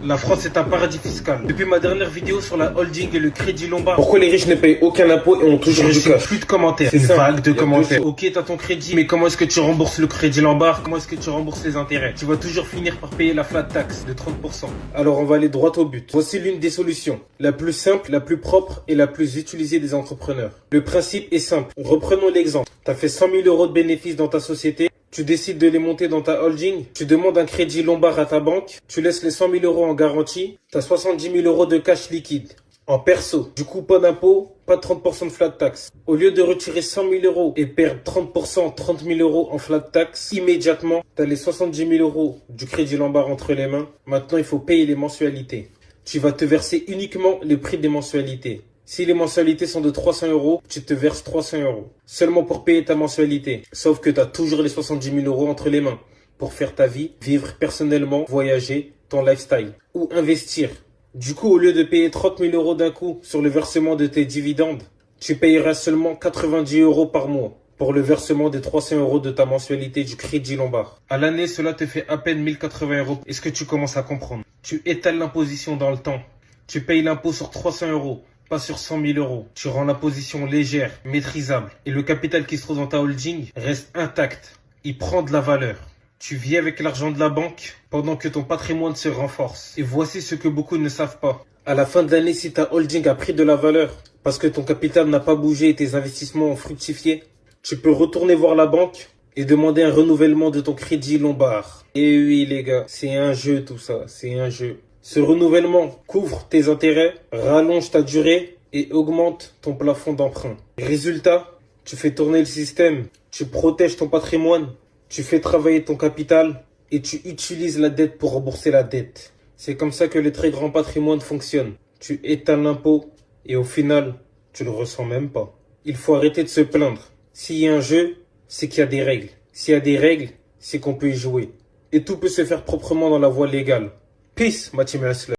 La France est un paradis fiscal. Depuis ma dernière vidéo sur la holding et le crédit lombard, pourquoi les riches ne payent aucun impôt et ont toujours du cash? Plus de commentaires. C'est une vague de commentaires. Ok, t'as ton crédit, mais comment est-ce que tu rembourses le crédit lombard? Comment est-ce que tu rembourses les intérêts? Tu vas toujours finir par payer la flat tax de 30%. Alors on va aller droit au but. Voici l'une des solutions. La plus simple, la plus propre et la plus utilisée des entrepreneurs. Le principe est simple. Reprenons l'exemple. T'as fait 100 000 euros de bénéfices dans ta société. Tu décides de les monter dans ta holding, tu demandes un crédit lombard à ta banque, tu laisses les 100 000 euros en garantie, tu as 70 000 euros de cash liquide. En perso, du coup pas d'impôt, pas de 30% de flat tax. Au lieu de retirer 100 000 euros et perdre 30%, 30 000 euros en flat tax, immédiatement, tu as les 70 000 euros du crédit lombard entre les mains. Maintenant, il faut payer les mensualités. Tu vas te verser uniquement les prix des mensualités. Si les mensualités sont de 300 euros, tu te verses 300 euros. Seulement pour payer ta mensualité. Sauf que tu as toujours les 70 000 euros entre les mains. Pour faire ta vie, vivre personnellement, voyager, ton lifestyle. Ou investir. Du coup, au lieu de payer 30 000 euros d'un coup sur le versement de tes dividendes, tu payeras seulement 90 euros par mois pour le versement des 300 euros de ta mensualité du crédit lombard. À l'année, cela te fait à peine 1080 euros. Est-ce que tu commences à comprendre? Tu étales l'imposition dans le temps. Tu payes l'impôt sur 300 euros. Pas sur 100 000 euros. Tu rends la position légère, maîtrisable. Et le capital qui se trouve dans ta holding reste intact. Il prend de la valeur. Tu vis avec l'argent de la banque pendant que ton patrimoine se renforce. Et voici ce que beaucoup ne savent pas. À la fin de l'année, si ta holding a pris de la valeur parce que ton capital n'a pas bougé et tes investissements ont fructifié, tu peux retourner voir la banque et demander un renouvellement de ton crédit lombard. Et oui les gars, c'est un jeu tout ça, c'est un jeu. Ce renouvellement couvre tes intérêts, rallonge ta durée et augmente ton plafond d'emprunt. Résultat, tu fais tourner le système, tu protèges ton patrimoine, tu fais travailler ton capital et tu utilises la dette pour rembourser la dette. C'est comme ça que les très grands patrimoines fonctionnent. Tu étales l'impôt et au final, tu le ressens même pas. Il faut arrêter de se plaindre. S'il y a un jeu, c'est qu'il y a des règles. S'il y a des règles, c'est qu'on peut y jouer. Et tout peut se faire proprement dans la voie légale. Peace, my team wrestler.